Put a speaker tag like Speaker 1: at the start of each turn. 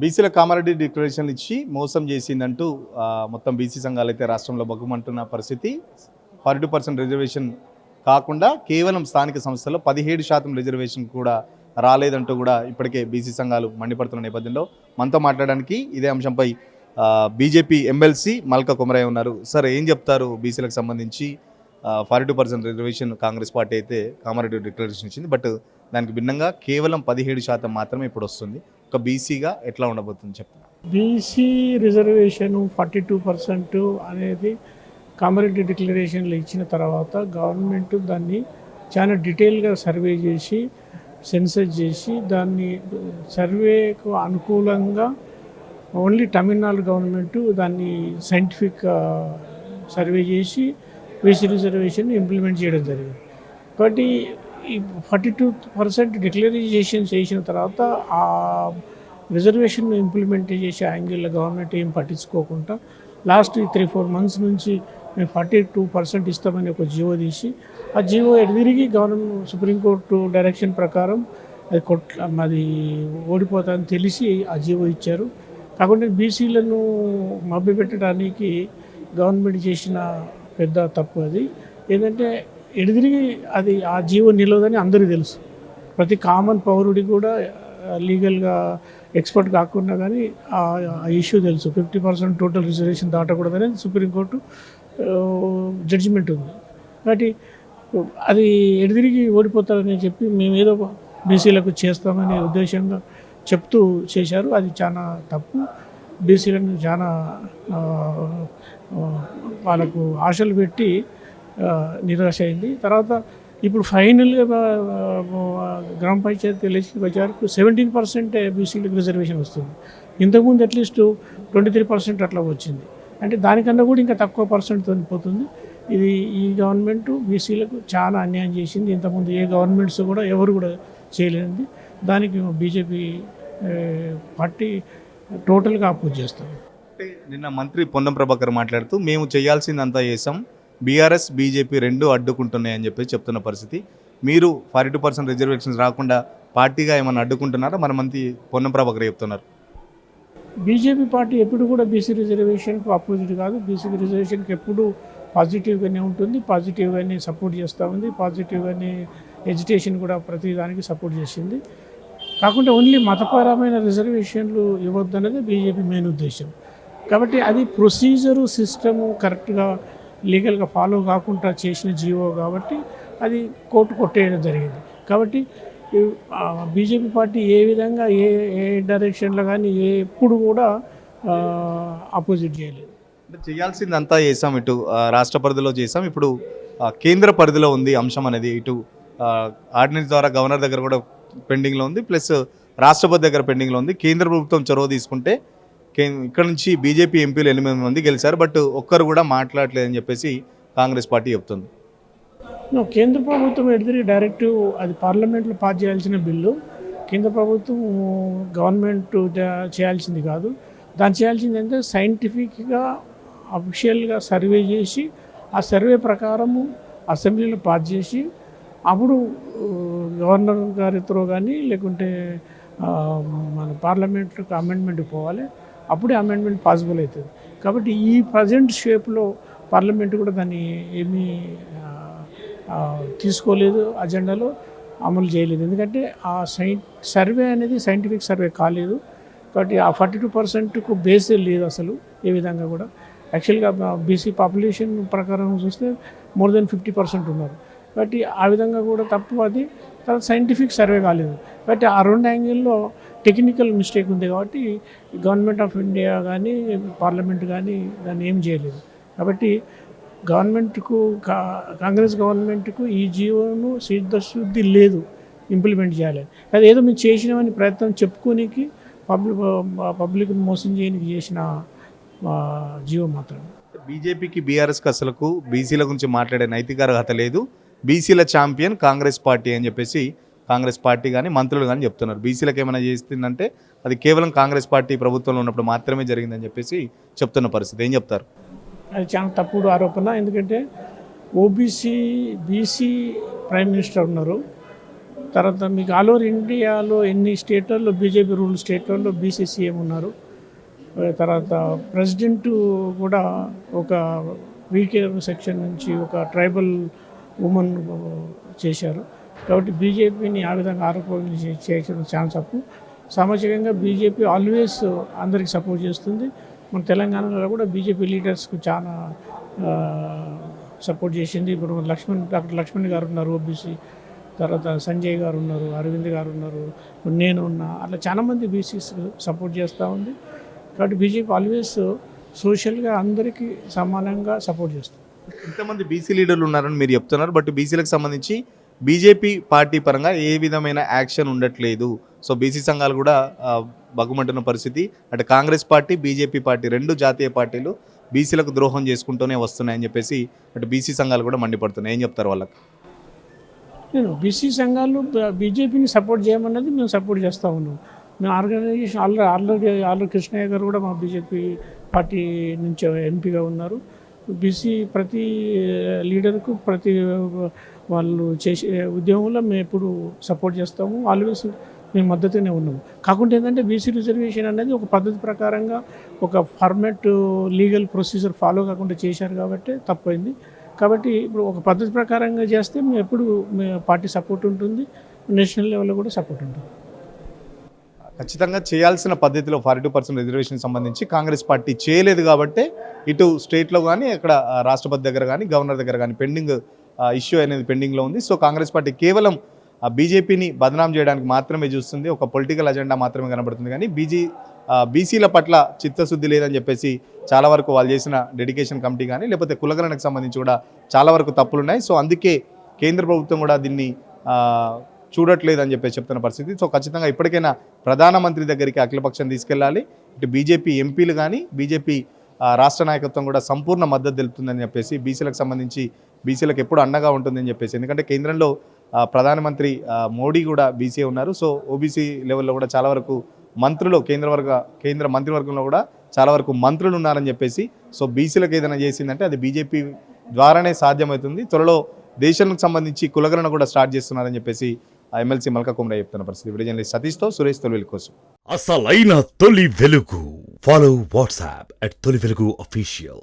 Speaker 1: బీసీల కామారెడ్డి డిక్లరేషన్ ఇచ్చి మోసం చేసిందంటూ మొత్తం బీసీ సంఘాలు అయితే రాష్ట్రంలో బగ్గుమంటున్న పరిస్థితి. 42% రిజర్వేషన్ కాకుండా కేవలం స్థానిక సంస్థల్లో 17% రిజర్వేషన్ కూడా రాలేదంటూ కూడా ఇప్పటికే బీసీ సంఘాలు మండిపడుతున్న నేపథ్యంలో మనతో మాట్లాడడానికి ఇదే అంశంపై బీజేపీ ఎమ్మెల్సీ మల్కా కొమరయ్య ఉన్నారు. సార్, ఏం చెప్తారు బీసీలకు సంబంధించి? 42% రిజర్వేషన్ కాంగ్రెస్ పార్టీ అయితే కామారెడ్డి డిక్లరేషన్ ఇచ్చింది. బట్ దానికి భిన్నంగా కేవలం 17% మాత్రమే ఇప్పుడు వస్తుంది. ఒక బీసీగా ఎట్లా ఉండబోతుంది చెప్తాను.
Speaker 2: బీసీ రిజర్వేషన్ 42% అనేది కామారెడ్డి డిక్లరేషన్లు ఇచ్చిన తర్వాత గవర్నమెంట్ దాన్ని చాలా డీటెయిల్గా సర్వే చేసి సెన్సస్ చేసి దాన్ని సర్వేకు అనుకూలంగా ఓన్లీ తమిళనాడు గవర్నమెంట్ దాన్ని సైంటిఫిక్ సర్వే చేసి బీసీ రిజర్వేషన్ ఇంప్లిమెంట్ చేయడం జరిగింది. కాబట్టి ఈ 42% డిక్లరేషన్ చేసిన తర్వాత ఆ రిజర్వేషన్ ఇంప్లిమెంట్ చేసే యాంగిల్లో గవర్నమెంట్ ఏం పట్టించుకోకుండా లాస్ట్ 3-4 మంత్స్ నుంచి మేము 42% ఇస్తామని ఒక జీవో తీసి ఆ జీవో ఎదిరిగి గవర్నమెంట్ సుప్రీంకోర్టు డైరెక్షన్ ప్రకారం అది ఓడిపోతుందని తెలిసి ఆ జీవో ఇచ్చారు. కాకుండా బీసీలను మభ్యపెట్టడానికి గవర్నమెంట్ చేసిన పెద్ద తప్పు అది. ఏంటంటే ఎడిదిరిగి అది ఆ జీవో నిలవదని అందరికీ తెలుసు. ప్రతి కామన్ పౌరుడికి కూడా లీగల్గా ఎక్స్పర్ట్ కాకుండా కానీ ఆ ఇష్యూ తెలుసు. 50% టోటల్ రిజర్వేషన్ దాటకూడదని సుప్రీంకోర్టు జడ్జిమెంట్ ఉంది. కాబట్టి అది ఎడిదిరిగి ఓడిపోతారని చెప్పి మేము ఏదో బీసీలకు చేస్తామనే ఉద్దేశంగా చెప్తూ చేశారు. అది చాలా తప్పు. బీసీలను చాలా వాళ్ళకు ఆశలు పెట్టి నిరాశ అయింది. తర్వాత ఇప్పుడు ఫైనల్గా గ్రామ పంచాయతీ ఎలక్షన్ వచ్చేవరకు 17% బీసీలకు రిజర్వేషన్ వస్తుంది. ఇంతకుముందు అట్లీస్ట్ 23% అట్లా వచ్చింది. అంటే దానికన్నా కూడా ఇంకా తక్కువ పర్సెంట్తో పోతుంది. ఇది ఈ గవర్నమెంట్ బీసీలకు చాలా అన్యాయం చేసింది. ఇంతకుముందు ఏ గవర్నమెంట్స్ కూడా ఎవరు కూడా చేయలేనిది. దానికి బీజేపీ పార్టీ టోటల్గా అపోజ్ చేస్తాం.
Speaker 1: నిన్న మంత్రి పొన్నం ప్రభాకర్ మాట్లాడుతూ మేము చేయాల్సిందంతా చేసాం, బీఆర్ఎస్ బీజేపీ రెండు అడ్డుకుంటున్నాయని చెప్పి చెప్తున్న పరిస్థితి. మీరు 42% రిజర్వేషన్స్ రాకుండా పార్టీగా ఏమైనా అడ్డుకుంటున్నారా? మన మంత్రి పొన్నం ప్రభాకర్ చెప్తున్నారు.
Speaker 2: బీజేపీ పార్టీ ఎప్పుడు కూడా బీసీ రిజర్వేషన్కు అపోజిట్ కాదు. బీసీ రిజర్వేషన్కి ఎప్పుడు పాజిటివ్గానే ఉంటుంది, పాజిటివ్గానే సపోర్ట్ చేస్తూ ఉంది, పాజిటివ్గానే ఎడ్యుకేషన్ కూడా ప్రతి దానికి సపోర్ట్ చేసింది. కాకుండా ఓన్లీ మతపరమైన రిజర్వేషన్లు ఇవ్వద్దు అనేది బీజేపీ మెయిన్ ఉద్దేశం. కాబట్టి అది ప్రొసీజరు సిస్టము కరెక్ట్గా లీగల్గా ఫాలో కాకుండా చేసిన జీవో కాబట్టి అది కోర్టు కొట్టేయడం జరిగింది. కాబట్టి బీజేపీ పార్టీ ఏ విధంగా ఏ డైరెక్షన్లో కానీ ఎప్పుడు కూడా అపోజిట్ చేయలేదు.
Speaker 1: అంటే చేయాల్సిందంతా చేసాం, ఇటు రాష్ట్ర పరిధిలో చేసాం, ఇప్పుడు కేంద్ర పరిధిలో ఉంది అంశం అనేది. ఇటు ఆర్డినెన్స్ ద్వారా గవర్నర్ దగ్గర కూడా పెండింగ్లో ఉంది, ప్లస్ రాష్ట్రపతి దగ్గర పెండింగ్లో ఉంది. కేంద్ర ప్రభుత్వం చొరవ తీసుకుంటే ఇక్కడ నుంచి బీజేపీ ఎంపీలు 8 మంది గెలిచారు, బట్ ఒక్కరు కూడా మాట్లాడలేదని చెప్పేసి కాంగ్రెస్ పార్టీ చెప్తుంది.
Speaker 2: కేంద్ర ప్రభుత్వం ఎడితే డైరెక్టివ్ అది పార్లమెంట్లో పాస్ చేయాల్సిన బిల్లు. కేంద్ర ప్రభుత్వం గవర్నమెంట్ చేయాల్సింది కాదు. దాన్ని చేయాల్సింది అంటే సైంటిఫిక్గా అఫిషియల్గా సర్వే చేసి ఆ సర్వే ప్రకారము అసెంబ్లీలో పాస్ చేసి అప్పుడు గవర్నర్ గారితో కానీ లేకుంటే మన పార్లమెంట్కి అమెండ్మెంట్ పోవాలి. అప్పుడే అమెండ్మెంట్ పాసిబుల్ అవుతుంది. కాబట్టి ఈ ప్రజెంట్ షేప్లో పార్లమెంట్ కూడా దాన్ని ఏమీ తీసుకోలేదు, అజెండాలో అమలు చేయలేదు. ఎందుకంటే ఆ సర్వే అనేది సైంటిఫిక్ సర్వే కాలేదు. కాబట్టి ఆ 42%కు బేసే లేదు అసలు ఏ విధంగా కూడా. యాక్చువల్గా బీసీ పాపులేషన్ ప్రకారం చూస్తే మోర్ దెన్ 50% ఉన్నారు. కాబట్టి ఆ విధంగా కూడా తప్పు. అది తర్వాత సైంటిఫిక్ సర్వే కాలేదు. కాబట్టి ఆ రెండు యాంగిల్లో టెక్నికల్ మిస్టేక్ ఉంది. కాబట్టి గవర్నమెంట్ ఆఫ్ ఇండియా కానీ పార్లమెంట్ కానీ దాన్ని ఏం చేయలేదు. కాబట్టి గవర్నమెంట్కు కాంగ్రెస్ గవర్నమెంట్కు ఈ జీవోను సిద్ధశుద్ధి లేదు ఇంప్లిమెంట్ చేయాలి. అది ఏదో మేము చేసినామని ప్రయత్నం చెప్పుకోనికి పబ్లిక్ మోసం చేయడానికి చేసిన జీవో మాత్రం.
Speaker 1: బీజేపీకి బీఆర్ఎస్కి అసలుకు బీసీల గురించి మాట్లాడే నైతిక అర్హత లేదు, బీసీల ఛాంపియన్ కాంగ్రెస్ పార్టీ అని చెప్పేసి కాంగ్రెస్ పార్టీ కానీ మంత్రులు కానీ చెప్తున్నారు. బీసీలకు ఏమైనా చేస్తుందంటే అది కేవలం కాంగ్రెస్ పార్టీ ప్రభుత్వంలో ఉన్నప్పుడు మాత్రమే జరిగిందని చెప్పేసి చెప్తున్న పరిస్థితి. ఏం చెప్తారు?
Speaker 2: అది చాలా తప్పుడు ఆరోపణ. ఎందుకంటే బీసీ ప్రైమ్ మినిస్టర్ ఉన్నారు, తర్వాత మీకు ఆల్ ఓవర్ ఇండియాలో ఎన్ని స్టేట్లలో బీజేపీ రూల్ స్టేట్లలో బీసీ సీఎం ఉన్నారు. తర్వాత ప్రెసిడెంట్ కూడా ఒక వీకే సెక్షన్ నుంచి ఒక ట్రైబల్ ఉమెన్ చేశారు. కాబట్టి బీజేపీని ఆ విధంగా ఆరోపణలు చేసిన ఛాన్స్ అప్పు. సామాజికంగా బీజేపీ ఆల్వేస్ అందరికి సపోర్ట్ చేస్తుంది. మన తెలంగాణలో కూడా బీజేపీ లీడర్స్కు చాలా సపోర్ట్ చేసింది. ఇప్పుడు డాక్టర్ లక్ష్మణ్ గారు ఉన్నారు ఓబీసీ, తర్వాత సంజయ్ గారు ఉన్నారు, అరవింద్ గారు ఉన్నారు, నేను ఉన్నా, అట్లా చాలామంది బీసీస్ సపోర్ట్ చేస్తూ ఉంది. కాబట్టి బీజేపీ ఆల్వేస్ సోషల్గా అందరికీ సమానంగా సపోర్ట్ చేస్తుంది.
Speaker 1: ఇంతమంది బీసీ లీడర్లు ఉన్నారని మీరు చెప్తున్నారు, బట్ బీసీలకు సంబంధించి బీజేపీ పార్టీ పరంగా ఏ విధమైన యాక్షన్ ఉండట్లేదు. సో బీసీ సంఘాలు కూడా బగ్గుమంటున్న పరిస్థితి. అటు కాంగ్రెస్ పార్టీ, బీజేపీ పార్టీ రెండు జాతీయ పార్టీలు బీసీలకు ద్రోహం చేసుకుంటూనే వస్తున్నాయని చెప్పేసి అటు బీసీ సంఘాలు కూడా మండిపడుతున్నాయి. ఏం చెప్తారు వాళ్ళకి?
Speaker 2: నేను బీసీ సంఘాలు బీజేపీని సపోర్ట్ చేయమన్నది మేము సపోర్ట్ చేస్తూ ఉన్నాం. మేము ఆర్గనైజేషన్ ఆల్రెడీ కృష్ణయ్య గారు కూడా మా బీజేపీ పార్టీ నుంచి ఎంపీగా ఉన్నారు. బీసీ ప్రతి లీడర్కు ప్రతి వాళ్ళు చేసే ఉద్యమంలో మేము ఎప్పుడు సపోర్ట్ చేస్తాము. ఆల్వేస్ మేము మద్దతునే ఉన్నాము. కాకుండా ఏంటంటే బీసీ రిజర్వేషన్ అనేది ఒక పద్ధతి ప్రకారంగా ఒక ఫార్మాట్ లీగల్ ప్రొసీజర్ ఫాలో కాకుండా చేశారు కాబట్టి తప్పైంది. కాబట్టి ఇప్పుడు ఒక పద్ధతి ప్రకారంగా చేస్తే మేము ఎప్పుడు పార్టీ సపోర్ట్ ఉంటుంది, నేషనల్ లెవెల్లో కూడా సపోర్ట్ ఉంటుంది.
Speaker 1: ఖచ్చితంగా చేయాల్సిన పద్ధతిలో 42% రిజర్వేషన్ సంబంధించి కాంగ్రెస్ పార్టీ చేయలేదు కాబట్టి ఇటు స్టేట్లో కానీ అక్కడ రాష్ట్రపతి దగ్గర కానీ గవర్నర్ దగ్గర కానీ పెండింగ్ ఇష్యూ అనేది పెండింగ్లో ఉంది. సో కాంగ్రెస్ పార్టీ కేవలం బీజేపీని బదనాం చేయడానికి మాత్రమే చూస్తుంది. ఒక పొలిటికల్ అజెండా మాత్రమే కనబడుతుంది. కానీ బీసీల పట్ల చిత్తశుద్ధి లేదని చెప్పేసి చాలా వరకు వాళ్ళు చేసిన డెడికేషన్ కమిటీ కానీ లేకపోతే కులగణనకు సంబంధించి కూడా చాలా వరకు తప్పులు ఉన్నాయి. సో అందుకే కేంద్ర ప్రభుత్వం కూడా దీన్ని చూడట్లేదని చెప్పేసి చెప్తున్న పరిస్థితి. సో ఖచ్చితంగా ఇప్పటికైనా ప్రధానమంత్రి దగ్గరికి అఖిలపక్షం తీసుకెళ్ళాలి. ఇటు బీజేపీ ఎంపీలు కానీ బీజేపీ రాష్ట్ర నాయకత్వం కూడా సంపూర్ణ మద్దతు తెలుపుతుందని చెప్పేసి బీసీలకు సంబంధించి బీసీలకు ఎప్పుడు అండగా ఉంటుందని చెప్పేసి, ఎందుకంటే కేంద్రంలో ప్రధానమంత్రి మోడీ కూడా బీసీ ఉన్నారు. సో ఓబీసీ లెవెల్లో కూడా చాలా వరకు మంత్రులు కేంద్ర మంత్రివర్గంలో కూడా చాలా వరకు మంత్రులు ఉన్నారని చెప్పేసి, సో బీసీలకు ఏదైనా చేసిందంటే అది బీజేపీ ద్వారానే సాధ్యమవుతుంది. త్వరలో దేశానికి సంబంధించి కులగణన కూడా స్టార్ట్ చేస్తున్నారని చెప్పేసి ఎమ్మెల్సీ మల్కా కుమ్రా చెప్తున్న పరిస్థితి. వీడియో జర్నలిస్ట్ సతీష్తో సురేష్ తొలి వెలుగు కోసం.
Speaker 3: అసలైన తొలి వెలుగు. ఫాలో వాట్సాప్ @తొలి వెలుగు official.